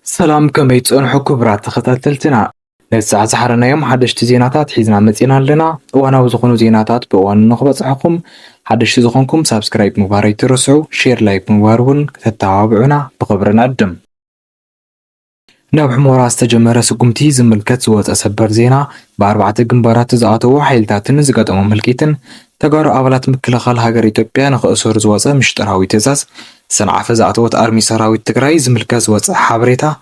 سلام كمي تصنحو كبرات تخطاتلتنا نسعة سحرنا يوم حدشت زيناتات حيزنا متينا لنا وانا وزخونو زيناتات بوان نخبة صحكم حدشت زخونكم سابسكرايب مباري ترسعو شير لايك مبارون تتابعونا بخبرنا الدم نوع حمورا استجمرة سقمتي زملكت زوات أسبر زينا بأربعة جنبارات زعاتو حيلتاتن زقات ملكيتن تجارو أولات مكلخال هاجر إثيوبيا نخسر زوات مشتراوي تزاز صنعة زعاتوات أرمي سراوي تجراي زملكت زوات حبريتا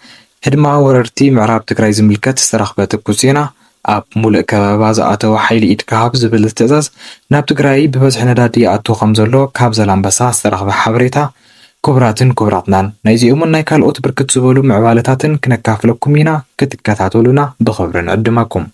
هدما وررتي معراب تجراي زملكت استرخبت كوزينا أب ملك كبابا زعاتو حيل إتكهاب زبل تزاز ناب تجراي ببزح ندادي أتو خمزلو كاب زلام بسا استرخب حبريتا كبراتنان نايزي أمون نايكال أوت بركت زبولو معوالتاتن كنكافلكم هنا كتكاتاتولونا بخبرن قدمكم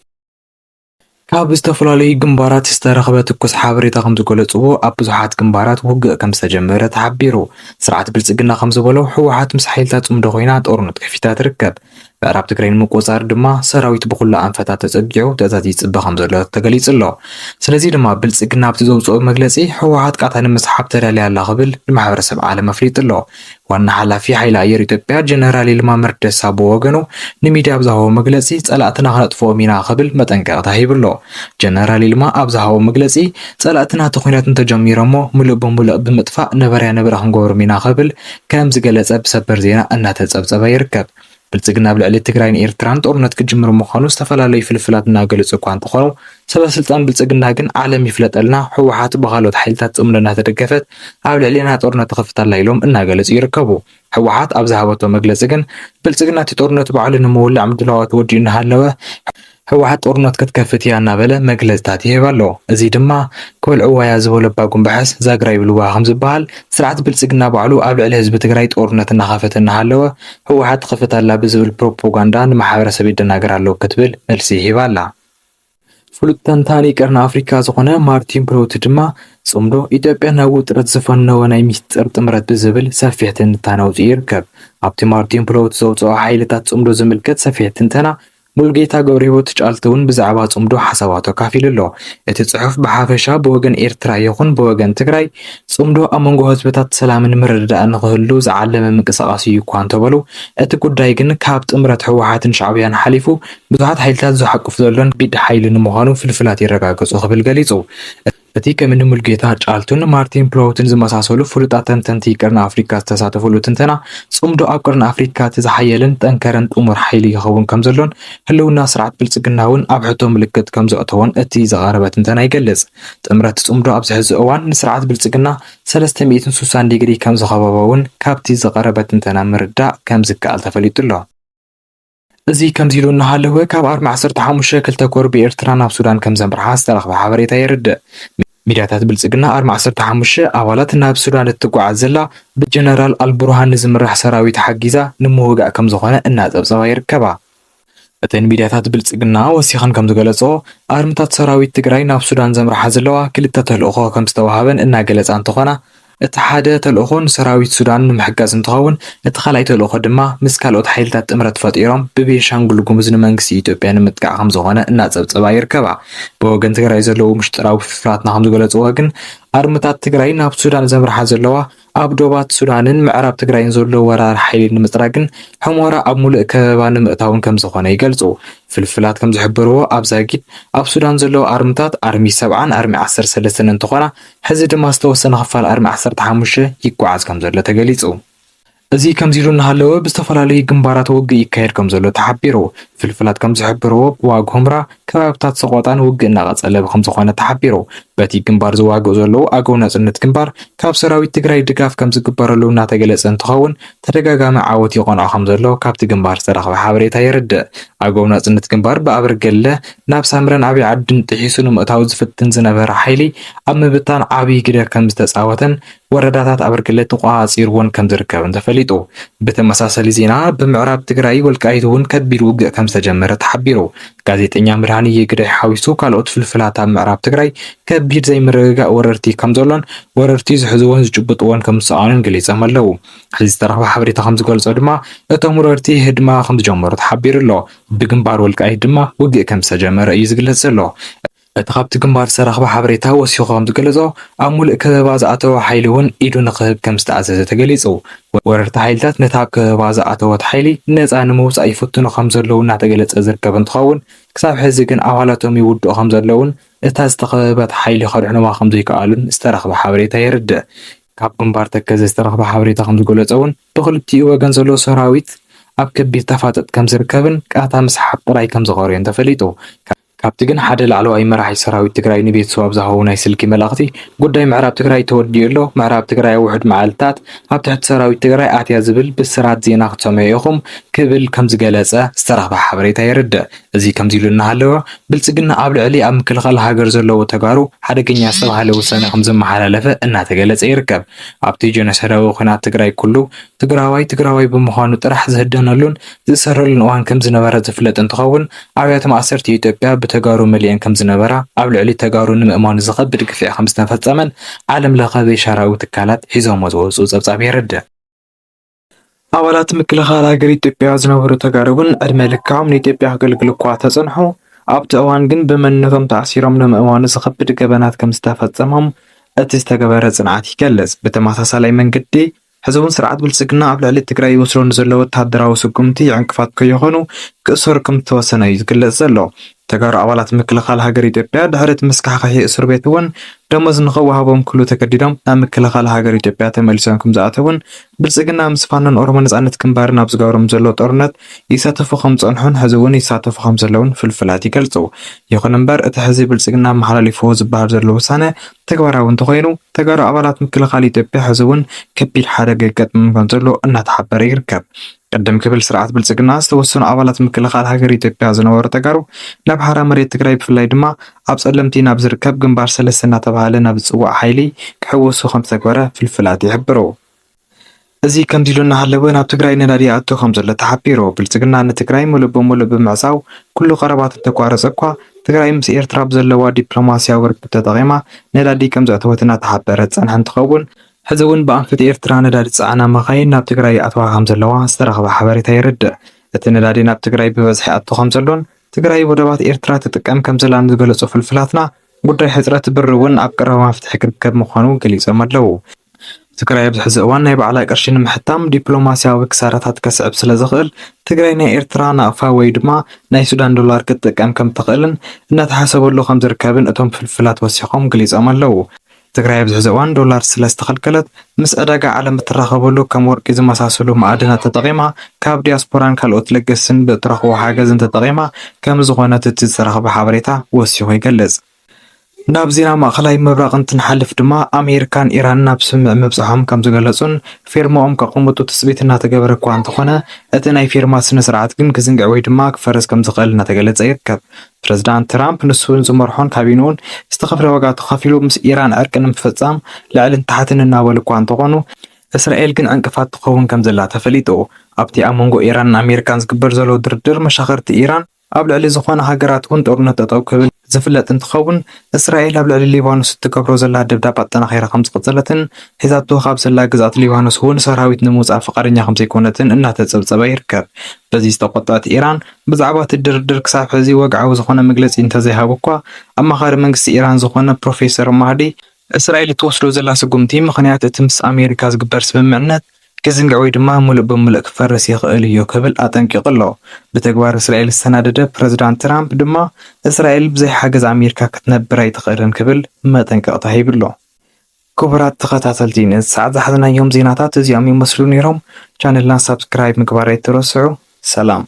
كاب استفلالي جنبارات استرخبت كوس حابريتا خمس قلصو أب بزحات جنبارات وقع كم سجمرة تعبيرو سرعة بلصقنا خمس بولو حوحات مسحيلتات مدغوينات أورنت كفيتات ركب بأراب تكرين مقوصار دما سراويت بخل أنفتات تسجعو تزاتي تصبح خمس الله تقليص الله سلازي دما بلصقنا بتزوصو مجلسي حوحات قاطعن مسحاب ترالي على قبل المحورسب عالم مفريط الله وانا حلافي حيل أير إثيوبيا جنرالي لما مردس أبو وغنو نميدي أبزاهو مجلسي صلاتنا خلطفو مينا قبل متنكا تهيب الله جنرالي لما أبزاهو مجلسي صلاتنا تخوينات تجميرمو ملؤ بملؤ بمطفاء نبريا نبرهم غور مينا قبل كام زقلت بسبر زينا أنها تتصبصب يركب بلصقنا بالعلي تግራይን ኤርትራን ጦርነት ክጅምሩ ምዃኑ ዝተፈላለዩ ፍልፍላት እናገለጹ እኳ እንትኾኑ ሰበስልጣን ብልጽግና ግን ዓለም ይፍለጠልና ሕወሓት ብኻልኦት ሓይልታት ጽምዶና ተደገፈት ኣብ ልዕሊና ጦርነት ተኸፍታላ ኢሎም እናገለጹ ይርከቡ ሕወሓት ኣብ ዝሃበቶ መግለጺ ግን ብልጽግና እቲ ጦርነት ባዕሉ ንምውላዕ ምድላዋት ወዲኡ እናሃለወ ሕወሓት ጦርነት ክትከፍት እያ እናበለ መግለጽታት ይህብ ኣሎ እዚ ድማ ክበልዕዋ እያ ዝበሎ ኣባጉም በሓስ ዛግራ ይብልዋ ከም ዝበሃል ስርዓት ብልጽግና ባዕሉ ኣብ ልዕሊ ህዝቢ ትግራይ ጦርነት እናኸፈተ እናሃለወ ሕወሓት ክፍታላ ብዝብል ፕሮፓጋንዳ ንማሕበረሰብ ይደናገር ኣለዎ ክትብል መልሲ ይህብ ኣላ ፍሉጥ ተንታኒ ቀርኒ ኣፍሪካ ዝኾነ ማርቲን ፕሎት ድማ ጽምዶ ኢትዮጵያ ናብ ውጥረት ዝፈነወ ናይ ሚስጥር ጥምረት ብዝብል ሰፊሕ ትንታነ ኣውፂኡ ይርከብ ኣብቲ ማርቲን ፕሎት ዘውፅኦ ሓይልታት ጽምዶ ዝምልከት ሰፊሕ ትንተና ሙልጌታ ገብረህይወት ጫልተውን ብዛዕባ ጽምዶ ሓሳባቱ ካፊሉ ኣሎ እቲ ጽሑፍ ብሓፈሻ ብወገን ኤርትራ ይኹን ብወገን ትግራይ ጽምዶ ኣብ መንጎ ህዝብታት ሰላምን ምርድዳእን ንኽህሉ ዝዓለመ ምንቅስቓስ እዩ እኳ እንተበሉ እቲ ጉዳይ ግን ካብ ጥምረት ሕወሓትን ሻዕብያን ሓሊፉ ብዙሓት ሓይልታት ዝሓቅፍ ዘሎን ቢድ ሓይሊ ንምዃኑ ፍልፍላት ይረጋገጹ ክብል ገሊጹ እቲ ከምኒ ሙልጌታ ጫልቱን ማርቲን ፕሎትን ዝመሳሰሉ ፍሉጣት ተንተንቲ ቀርኒ ኣፍሪካ ዝተሳተፈሉ ትንተና ጽምዶ ኣብ ቀርኒ ኣፍሪካ ዝሓየልን ጠንከረን ጥሙር ሓይሊ ይኸውን ከም ዘሎን ህልውና ስርዓት ብልጽግና እውን ኣብ ሕቶ ምልክት ከም ዘእተዎን እቲ ዝቐረበ ትንተና ይገልጽ ጥምረት ጽምዶ ኣብ ዝሕዚ እዋን ንስርዓት ብልጽግና 360 ዲግሪ ከም ዝኸበበ እውን ካብቲ ዝቐረበ ትንተና ምርዳእ ከም ዝከኣል ተፈሊጡ ኣሎ እዚ ከምዚ ኢሉ እናሃለወ ካብ 15 ክልተ ኮርቢ ኤርትራ ናብ ሱዳን ከም ዘምርሓ ዝተረኽበ ሓበሬታ የርድእ ሚድያታት ብልጽግና 15 ኣባላት ናብ ሱዳን እትጓዓዝ ዘላ ብጀነራል አልቡርሃን ዝምራሕ ሰራዊት ሓጊዛ ንምውጋእ ከም ዝኾነ እናጸብጸባ ይርከባ እተን ሚድያታት ብልጽግና ወሲኸን ከም ዝገለጾ ኣርምታት ሰራዊት ትግራይ ናብ ሱዳን ዘምርሓ ዘለዋ ክልተ ተልእኾ ከም ዝተዋሃበን እናገለጻ እንትኾና እቲ ሓደ ተልእኾ ንሰራዊት ሱዳን ንምሕጋዝ እንትኸውን እቲ ካልኣይ ተልእኾ ድማ ምስ ካልኦት ሓይልታት ጥምረት ፈጢሮም ብቤንሻንጉል ጉሙዝ ንመንግስቲ ኢትዮጵያ ንምጥቃዕ ከም ዝኾነ እናጸብጸባ ይርከባ ብወገን ትግራይ ዘለዉ ምሽጥራዊ ፍልፍላትና ከም ዝገለጽዎ ግን ኣርምታት ትግራይ ናብ ሱዳን ዘምርሓ ዘለዋ ኣብ ዶባት ሱዳንን ምዕራብ ትግራይን ዘሎ ወራር ሓይሊ ንምጥራግን ሕሞራ ኣብ ሙሉእ ከበባ ንምእታውን ከም ዝኾነ ይገልጹ ፍልፍላት ከም ዝሕብርዎ ኣብ ዛጊድ ኣብ ሱዳን ዘለዎ ኣርምታት ኣርሚ 70 ኣርሚ 13 እንትኾና ሕዚ ድማ ዝተወሰነ ክፋል ኣርሚ 15 ይጓዓዝ ከም ዘሎ ተገሊጹ እዚ ከምዚ ኢሉ እናሃለወ ብዝተፈላለዩ ግንባራት ውግእ ይካየድ ከም ዘሎ ተሓቢሩ ፍልፍላት ከም ዝሕብርዎ ብዋግ ሁምራ ከባብታት ሰቆጣን ውግእ እናቐጸለ ከም ዝኾነ ተሓቢሩ በቲ ግንባር ዝዋግኡ ዘለዉ ኣገው ናጽነት ግንባር ካብ ሰራዊት ትግራይ ድጋፍ ከም ዝግበረሉ እናተገለጸ እንትኸውን ተደጋጋሚ ዓወት ይቆንዖ ከም ዘሎ ካብቲ ግንባር ዝተረኽበ ሓበሬታ የርድእ ኣገው ናጽነት ግንባር ብኣበርገለ ናብ ሳምረን ዓብዪ ዓድን ጥሒሱ ንምእታው ዝፍትን ዝነበረ ሓይሊ ኣብ ምብታን ዓብዪ ግደ ከም ዝተጻወተን ወረዳታት ኣበርገለ ተቋፂርዎን ከም ዝርከብን ተፈሊጡ ብተመሳሳሊ ዜና ብምዕራብ ትግራይ ወልቃይት እውን ከቢድ ውግእ ከም ዝተጀመረ ተሓቢሩ ጋዜጠኛ ምርሃኒ የግዳይ ሓዊሱ ካልኦት ፍልፍላት ኣብ ምዕራብ ትግራይ ከቢድ ዘይምርግጋእ ወረርቲ ከም ዘሎን ወረርቲ ዝሕዝዎን ዝጭብጥዎን ከም ዝሰኣኑን ገሊፆም ኣለዉ ሕዚ ዝተረኽበ ሓበሬታ ከም ዝገልጾ ድማ እቶም ወረርቲ ህድማ ከም ዝጀመሩ ተሓቢሩ ኣሎ ብግንባር ወልቃይት ድማ ውግእ ከም ዝተጀመረ እዩ ዝግለጽ ዘሎ اتخابت جنبار سرخ بحبريتها وسيخهم تقلزو أمول كباز أتو حيلون إيدو نخب كم استعزز تقليزو وررت حيلتات نتاب كباز أتو حيلي ناس أنا موس أي فتنو خمزر لون نعتقلت أزر كبن تخون كساب حزيقن أولاتهم يودو خمزر لون استخبات حيلي خرحنا ما خمزي كالون استرخ بحبريتها يرد كاب جنبار تكز استرخ بحبريتها خمز قلزون بخلبتي وغنزلو سراويت أب كبير تفاتت كم زركبن كاتا مسحب راي كم زغارين تفليتو ካብቲ ግን ሓደ ላዕለዋይ መራሒ ሰራዊት ትግራይ ንቤተሰብ ዝሃቡ ናይ ስልኪ መልእኽቲ ጉዳይ ምዕራብ ትግራይ ተወዲኡ ኣሎ ምዕራብ ትግራይ ውሕድ መዓልትታት ኣብ ትሕቲ ሰራዊት ትግራይ ኣትያ ዝብል ብስራት ዜና ክትሰምዑ ኢኹም ክብል ከም ዝገለጸ ዝተረኽበ ሓበሬታ የርድእ እዚ ከምዚ ኢሉ እናሃለወ ብልጽግና ኣብ ልዕሊ ኣብ ምክልኻል ሃገር ዘለዎ ተጋሩ ሓደገኛ ዝተባሃለ ውሳነ ከም ዘመሓላለፈ እናተገለጸ ይርከብ ኣብቲ ጀኖሳይዳዊ ኩናት ትግራይ ኩሉ ትግራዋይ ብምዃኑ ጥራሕ ዝህደነሉን ዝእሰረሉን እዋን ከም ዝነበረ ዝፍለጥ እንትኸውን ኣብያተ ማእሰርቲ ኢትዮጵያ ተጋሩ መሊአን ከም ዝነበራ ኣብ ልዕሊ ተጋሩ ንምእማኑ ዝኸብድ ግፍዒ ከም ዝተፈጸመን ዓለም ለኸ ዘይሻራዊ ትካላት ሒዞም ዝወፁ ጸብጻብ የርድእ ኣባላት ምክልኻል ሃገር ኢትዮጵያ ዝነበሩ ተጋሩ ግን ዕድመ ልክዖም ንኢትዮጵያ ከገልግሉ እኳ ተጸንሑ ኣብቲ እዋን ግን ብመንነቶም ተኣሲሮም ንምእማኑ ዝኸብድ ገበናት ከም ዝተፈጸሞም እቲ ዝተገበረ ጽንዓት ይገልጽ ብተመሳሳላይ መንገዲ ሕዝቡን ስርዓት ብልጽግና ኣብ ልዕሊ ትግራይ ይወስዶ ንዘለዎ ወተሃደራዊ ስጉምቲ ዕንቅፋት ከይኾኑ ክእሰሩ ከም ዝተወሰነ እዩ ዝግለጽ ዘሎ ተጋሩ ኣባላት ምክልኻል ሃገር ኢትዮጵያ ድሕሪ ምስካሕካሒ እስር ቤት እውን ደሞዝ ንኽወሃቦም ኩሉ ተገዲዶም ናብ ምክልኻል ሃገር ኢትዮጵያ ተመሊሶም ከም ዝኣተውን ብልጽግና ምስ ፋኖን ኦሮሞ ነጻነት ግንባርን ኣብ ዝገብሮም ዘሎ ጦርነት ይሳተፉ ከም ዝጸንሑን ሕዚ እውን ይሳተፉ ከም ዘለውን ፍልፍላት ይገልጹ ይኹን እምበር እቲ ሕዚ ብልጽግና መሓላሊፍዎ ዝበሃል ዘሎ ውሳነ ተግባራዊ እንተኾይኑ ተጋሩ ኣባላት ምክልኻል ኢትዮጵያ ሕዚ እውን ከቢድ ሓደጋ ይገጥሞም ከም ዘሎ እናተሓበረ ይርከብ ቀደም ክብል ስርዓት ብልጽግና ዝተወሰኑ ኣባላት ምክልኻል ሃገር ኢትዮጵያ ዝነበሩ ተጋሩ ናብ ሓራ መሬት ትግራይ ብፍላይ ድማ ኣብ ጸለምቲ ናብ ዝርከብ ግንባር ሰለስተ እናተባሃለ ናብ ዝጽዋዕ ሓይሊ ክሕወሱ ከም ዝተገበረ ፍልፍላት ይሕብሩ እዚ ከምዚ ኢሉ እናሃለወ ናብ ትግራይ ነዳዲ ኣቶ ከም ዘሎ ተሓቢሩ ብልጽግና ንትግራይ ሙሉእ ብምሉእ ብምዕዛው ኩሉ ቀረባት እንተቋረፀ እኳ ትግራይ ምስ ኤርትራ ብዘለዋ ዲፕሎማስያዊ ርክብ ተጠቒማ ነዳዲ ከም ዘእተወት እናተሓበረ ጸንሐ እንትኸውን ሕዚ እውን ብኣንፈት ኤርትራ ነዳዲ ጸዓና መኻይን ናብ ትግራይ ኣተዋ ከም ዘለዋ ዝተረኸበ ሓበሬታ ይርድእ እቲ ነዳዲ ናብ ትግራይ ብበዝሒ ኣቶ ከም ዘሎን ትግራይ ወደባት ኤርትራ ትጥቀም ከም ዘላን ዝገለጹ ፍልፍላትና ጉዳይ ሕፅረት ብር እውን ኣብ ቀረባ መፍትሒ ክርከብ ምዃኑ ገሊፆም ኣለዉ ትግራይ ኣብዚ ሕዚ እዋን ናይ ባዕላ ቅርሺ ንምሕታም ዲፕሎማስያዊ ክሳራታት ከስዕብ ስለ ዝኽእል ትግራይ ናይ ኤርትራ ናቕፋ ወይ ድማ ናይ ሱዳን ዶላር ክትጥቀም ከም ትኽእልን እናተሓሰበሉ ከም ዝርከብን እቶም ፍልፍላት ወሲኾም ገሊፆም ኣለዉ ትግራይ ኣብዚ ሕዚ እዋን ዶላር ስለ ዝተኸልከለት ምስ ዕዳጋ ዓለም እትራኸበሉ ከም ወርቂ ዝመሳሰሉ ማዕድናት ተጠቒማ ካብ ዲያስፖራን ካልኦት ለገስን ብእትረኽቦ ሓገዝን ተጠቒማ ከም ዝኾነት እቲ ዝተረኸበ ሓበሬታ ወሲኹ ይገልጽ ናብ ዜና ማእኸላይ ምብራቕ እንትንሓልፍ ድማ ኣሜሪካን ኢራን ናብ ስምምዕ ምብፅሖም ከም ዝገለጹን ፊርማኦም ከቕምጡ ትፅቢት እናተገበረ እኳ እንተኾነ እቲ ናይ ፊርማ ስነ ስርዓት ግን ክዝንግዕ ወይ ድማ ክፈርስ ከም ዝኽእል እናተገለጸ ይርከብ ፕረዚዳንት ትራምፕ ንሱን ዝመርሖን ካቢነውን ዝተኸፍለ ዋጋ ተኸፊሉ ምስ ኢራን ዕርቂ ንምፍጻም ልዕልን ታሕትን እናበሉ እኳ እንተኾኑ እስራኤል ግን ዕንቅፋት ትኸውን ከም ዘላ ተፈሊጡ ኣብቲ ኣብ መንጎ ኢራንን ኣሜሪካን ዝግበር ዘሎ ድርድር መሻኸርቲ ኢራን ኣብ ልዕሊ ዝኾነ ሃገራት እውን ጦርነት ጠጠው ክብል ዝፍለጥ እንትኸውን እስራኤል ኣብ ልዕሊ ሊባኖስ እትገብሮ ዘላ ድብዳብ ኣጠናኺራ ከም ዝቕፅለትን ሒዛቶ ካብ ዘላ ግዛት ሊባኖስ እውን ሰራዊት ንምውፃእ ፈቃደኛ ከም ዘይኮነትን እናተፀብፀበ ይርከብ በዚ ዝተቆጣት ኢራን ብዛዕባ እቲ ድርድር ክሳብ ሕዚ ወግዓዊ ዝኾነ መግለፂ እንተዘይሃቡ እኳ ኣማኻሪ መንግስቲ ኢራን ዝኾነ ፕሮፌሰር ማህዲ እስራኤል እትወስዶ ዘላ ስጉምቲ ምኽንያት እቲ ምስ ኣሜሪካ ዝግበር ስምምዕነት كزنقع ويدما ملء بملء كفرس يخيل يوكبل أتنقي قلو بتكبار إسرائيل السنة ده بريزيدنت ترامب دما إسرائيل بزي حاجز أمريكا كتنبر يتغيرن قبل ما تنقى طهي بالله كبرات تقاطعتلتين ساعد حدنا يوم زيناتات زي أمي مسلون يروم كان لنا سبسكرايب مكبار يترسعو سلام